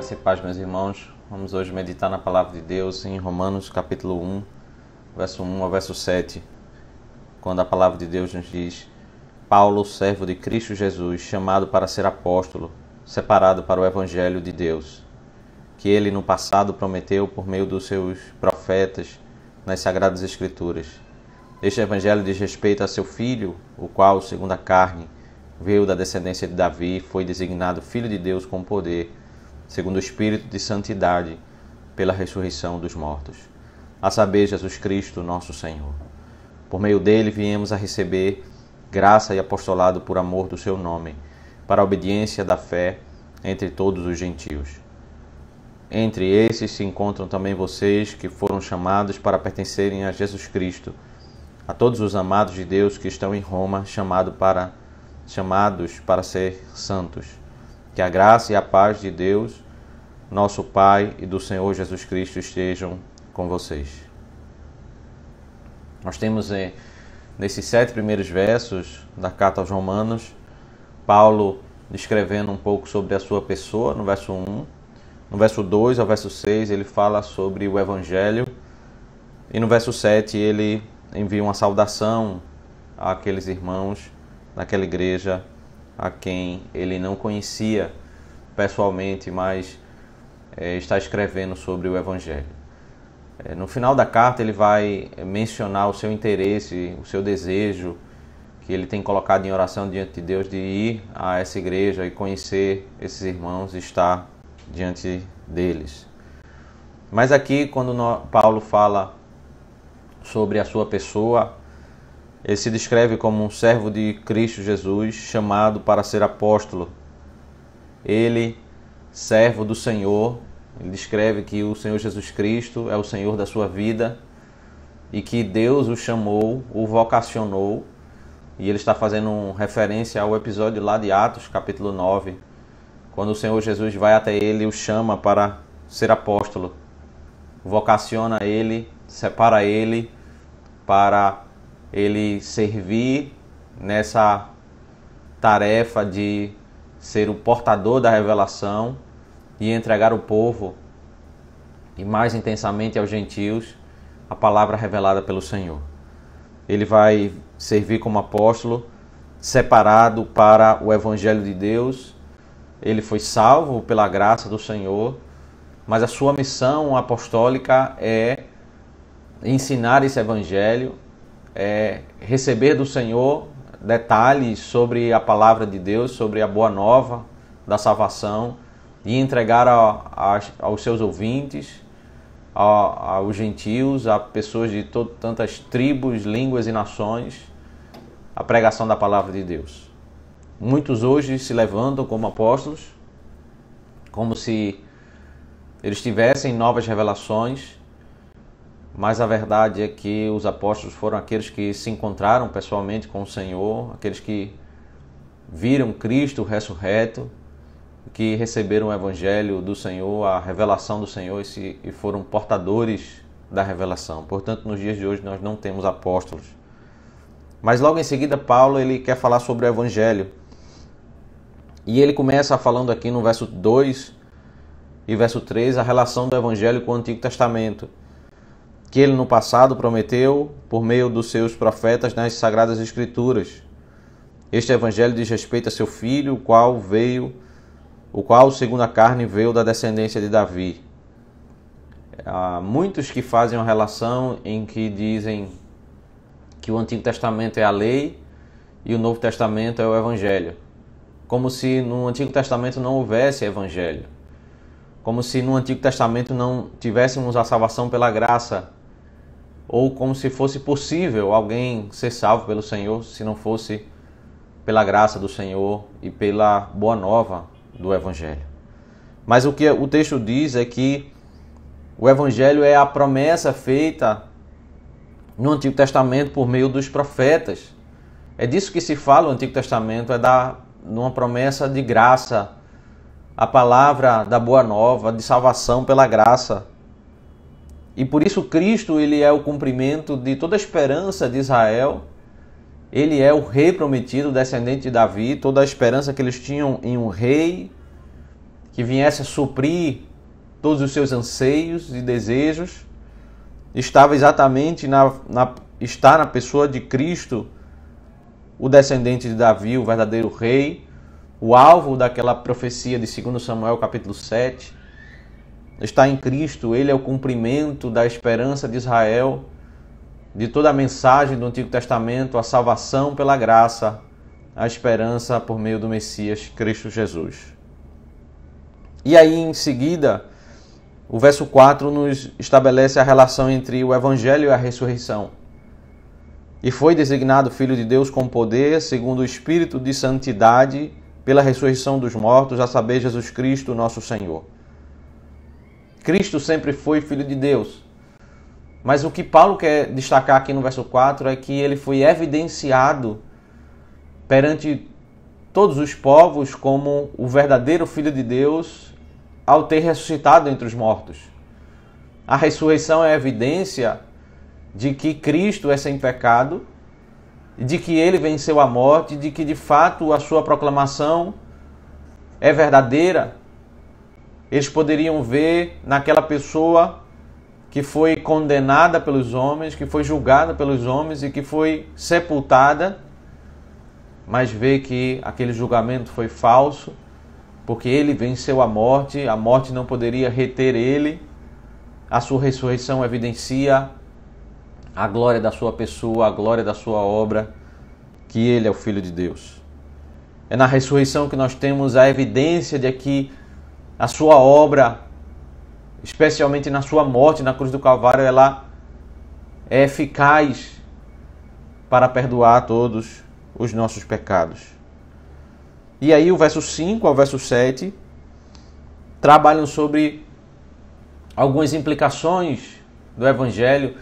Graça e paz, meus irmãos. Vamos hoje meditar na palavra de Deus em Romanos capítulo 1, verso 1 ao verso 7, quando a palavra de Deus nos diz: Paulo, servo de Cristo Jesus, chamado para ser apóstolo, separado para o evangelho de Deus, que ele no passado prometeu por meio dos seus profetas nas sagradas escrituras. Este evangelho diz respeito a seu filho, o qual, segundo a carne, veio da descendência de Davi e foi designado Filho de Deus com poder, segundo o Espírito de Santidade, pela ressurreição dos mortos, a saber, Jesus Cristo, nosso Senhor. Por meio dele viemos a receber graça e apostolado por amor do seu nome, para a obediência da fé entre todos os gentios. Entre esses se encontram também vocês que foram chamados para pertencerem a Jesus Cristo, a todos os amados de Deus que estão em Roma, chamados para ser santos. Que a graça e a paz de Deus, nosso Pai, e do Senhor Jesus Cristo estejam com vocês. Nós temos nesses 7 primeiros versos da carta aos Romanos, Paulo descrevendo um pouco sobre a sua pessoa, no verso 1. No verso 2 ao verso 6 ele fala sobre o Evangelho, e no verso 7 ele envia uma saudação àqueles irmãos daquela igreja a quem ele não conhecia pessoalmente, mas está escrevendo sobre o Evangelho. No final da carta ele vai mencionar o seu interesse, o seu desejo, que ele tem colocado em oração diante de Deus, de ir a essa igreja e conhecer esses irmãos e estar diante deles. Mas aqui, quando Paulo fala sobre a sua pessoa, ele se descreve como um servo de Cristo Jesus, chamado para ser apóstolo. Ele, servo do Senhor, ele descreve que o Senhor Jesus Cristo é o Senhor da sua vida e que Deus o chamou, o vocacionou, e ele está fazendo referência ao episódio lá de Atos, capítulo 9, quando o Senhor Jesus vai até ele e o chama para ser apóstolo, vocaciona ele, separa ele para ele servir nessa tarefa de ser o portador da revelação e entregar ao povo, e mais intensamente aos gentios, a palavra revelada pelo Senhor. Ele vai servir como apóstolo, separado para o Evangelho de Deus. Ele foi salvo pela graça do Senhor, mas a sua missão apostólica é ensinar esse Evangelho, é receber do Senhor detalhes sobre a palavra de Deus, sobre a boa nova da salvação, e entregar aos seus ouvintes, aos gentios, a pessoas de tantas tribos, línguas e nações, a pregação da palavra de Deus. Muitos hoje se levantam como apóstolos, como se eles tivessem novas revelações, mas a verdade é que os apóstolos foram aqueles que se encontraram pessoalmente com o Senhor, aqueles que viram Cristo ressurreto, que receberam o Evangelho do Senhor, a revelação do Senhor, e foram portadores da revelação. Portanto, nos dias de hoje nós não temos apóstolos. Mas logo em seguida Paulo ele quer falar sobre o Evangelho. E ele começa falando aqui no verso 2 e verso 3 a relação do Evangelho com o Antigo Testamento, que ele no passado prometeu por meio dos seus profetas nas Sagradas Escrituras. Este Evangelho diz respeito a seu filho, o qual segundo a carne veio da descendência de Davi. Há muitos que fazem uma relação em que dizem que o Antigo Testamento é a lei e o Novo Testamento é o Evangelho, como se no Antigo Testamento não houvesse Evangelho, como se no Antigo Testamento não tivéssemos a salvação pela graça, ou como se fosse possível alguém ser salvo pelo Senhor se não fosse pela graça do Senhor e pela boa nova do Evangelho. Mas o que o texto diz é que o Evangelho é a promessa feita no Antigo Testamento por meio dos profetas. É disso que se fala o Antigo Testamento, é numa promessa de graça, a palavra da boa nova, de salvação pela graça. E por isso Cristo ele é o cumprimento de toda a esperança de Israel. Ele é o rei prometido, descendente de Davi, toda a esperança que eles tinham em um rei que viesse a suprir todos os seus anseios e desejos, estava exatamente está na pessoa de Cristo, o descendente de Davi, o verdadeiro rei, o alvo daquela profecia de 2 Samuel capítulo 7. Está em Cristo, ele é o cumprimento da esperança de Israel, de toda a mensagem do Antigo Testamento, a salvação pela graça, a esperança por meio do Messias, Cristo Jesus. E aí, em seguida, o verso 4 nos estabelece a relação entre o Evangelho e a ressurreição. E foi designado Filho de Deus com poder, segundo o Espírito de santidade, pela ressurreição dos mortos, a saber, Jesus Cristo, nosso Senhor. Cristo sempre foi Filho de Deus. Mas o que Paulo quer destacar aqui no verso 4 é que ele foi evidenciado perante todos os povos como o verdadeiro Filho de Deus ao ter ressuscitado entre os mortos. A ressurreição é a evidência de que Cristo é sem pecado, de que ele venceu a morte, de que de fato a sua proclamação é verdadeira. Eles poderiam ver naquela pessoa que foi condenada pelos homens, que foi julgada pelos homens e que foi sepultada, mas ver que aquele julgamento foi falso, porque ele venceu a morte não poderia reter ele. A sua ressurreição evidencia a glória da sua pessoa, a glória da sua obra, que ele é o Filho de Deus. É na ressurreição que nós temos a evidência de que a sua obra, especialmente na sua morte na cruz do Calvário, ela é eficaz para perdoar todos os nossos pecados. E aí o verso 5 ao verso 7 trabalham sobre algumas implicações do Evangelho,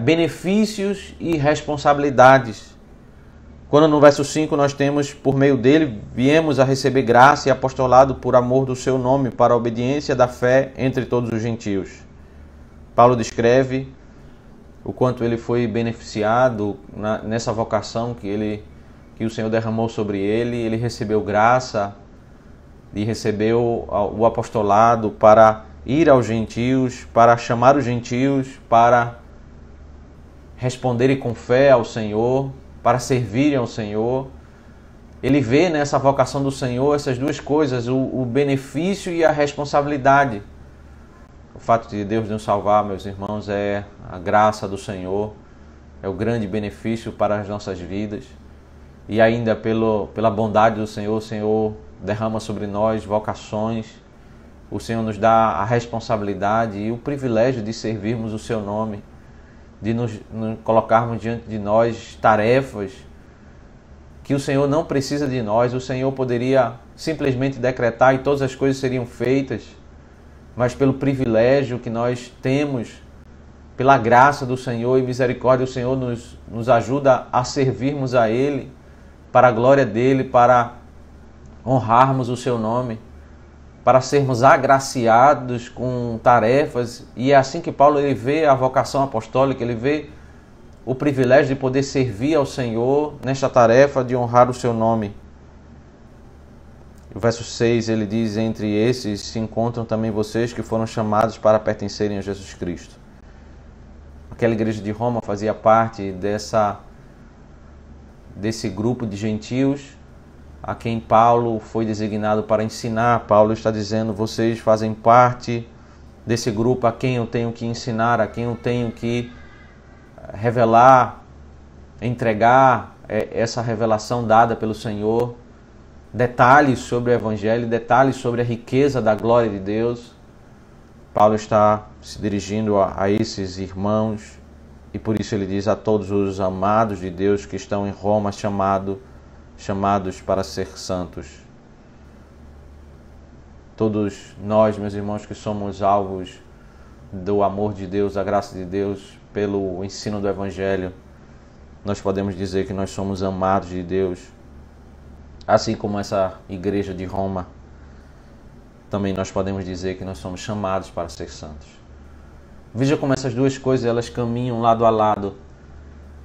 benefícios e responsabilidades. Quando no verso 5 nós temos, por meio dele, viemos a receber graça e apostolado por amor do seu nome, para a obediência da fé entre todos os gentios. Paulo descreve o quanto ele foi beneficiado nessa vocação que o Senhor derramou sobre ele. Ele recebeu graça e recebeu o apostolado para ir aos gentios, para chamar os gentios, para responderem com fé ao Senhor, para servirem ao Senhor. Ele vê nessa vocação do Senhor essas duas coisas, o benefício e a responsabilidade. O fato de Deus nos salvar, meus irmãos, é a graça do Senhor, é o grande benefício para as nossas vidas. E ainda pela bondade do Senhor, o Senhor derrama sobre nós vocações, o Senhor nos dá a responsabilidade e o privilégio de servirmos o seu nome, de nos colocarmos diante de nós tarefas que o Senhor não precisa de nós. O Senhor poderia simplesmente decretar e todas as coisas seriam feitas, mas pelo privilégio que nós temos, pela graça do Senhor e misericórdia, o Senhor nos ajuda a servirmos a Ele, para a glória dEle, para honrarmos o seu nome, para sermos agraciados com tarefas. E é assim que Paulo ele vê a vocação apostólica, ele vê o privilégio de poder servir ao Senhor nesta tarefa de honrar o seu nome. O verso 6 ele diz: entre esses se encontram também vocês que foram chamados para pertencerem a Jesus Cristo. Aquela igreja de Roma fazia parte desse grupo de gentios a quem Paulo foi designado para ensinar. Paulo está dizendo: vocês fazem parte desse grupo a quem eu tenho que ensinar, a quem eu tenho que revelar, entregar essa revelação dada pelo Senhor, detalhes sobre o Evangelho, detalhes sobre a riqueza da glória de Deus. Paulo está se dirigindo a esses irmãos e por isso ele diz: a todos os amados de Deus que estão em Roma, chamados para ser santos. Todos nós, meus irmãos, que somos alvos do amor de Deus, da graça de Deus, pelo ensino do Evangelho, nós podemos dizer que nós somos amados de Deus, assim como essa igreja de Roma. Também nós podemos dizer que nós somos chamados para ser santos. Veja como essas duas coisas elas caminham lado a lado.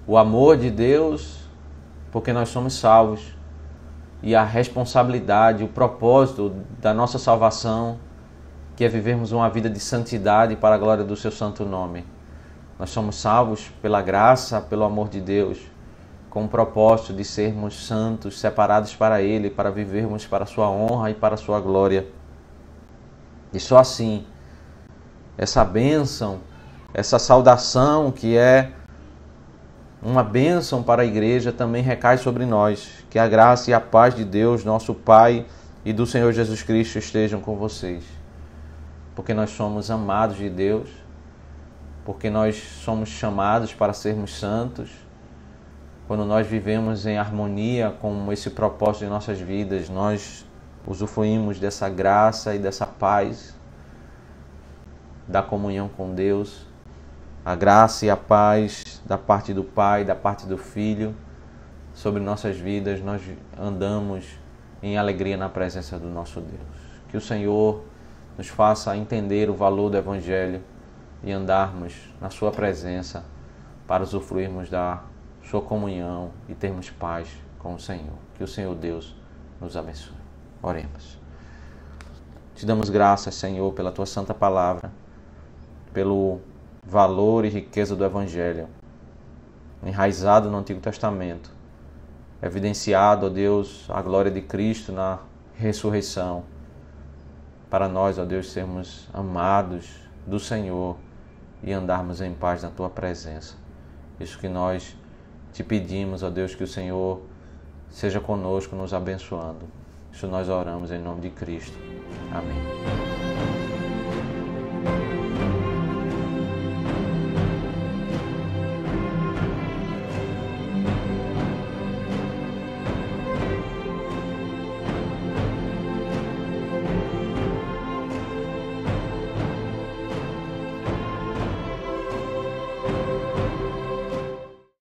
O amor de Deus, porque nós somos salvos, e a responsabilidade, o propósito da nossa salvação, que é vivermos uma vida de santidade para a glória do seu santo nome. Nós somos salvos pela graça, pelo amor de Deus, com o propósito de sermos santos, separados para Ele, para vivermos para a sua honra e para a sua glória. E só assim, essa bênção, essa saudação que é uma bênção para a igreja também recai sobre nós. Que a graça e a paz de Deus, nosso Pai, e do Senhor Jesus Cristo estejam com vocês. Porque nós somos amados de Deus, porque nós somos chamados para sermos santos. Quando nós vivemos em harmonia com esse propósito de nossas vidas, nós usufruímos dessa graça e dessa paz, da comunhão com Deus, a graça e a paz da parte do Pai, da parte do Filho, sobre nossas vidas. Nós andamos em alegria na presença do nosso Deus. Que o Senhor nos faça entender o valor do Evangelho e andarmos na sua presença para usufruirmos da sua comunhão e termos paz com o Senhor. Que o Senhor Deus nos abençoe. Oremos. Te damos graças, Senhor, pela tua santa palavra, pelo valor e riqueza do Evangelho, enraizado no Antigo Testamento, evidenciado, ó Deus, a glória de Cristo na ressurreição, para nós, ó Deus, sermos amados do Senhor e andarmos em paz na tua presença. Isso que nós te pedimos, ó Deus, que o Senhor seja conosco, nos abençoando. Isso nós oramos em nome de Cristo. Amém.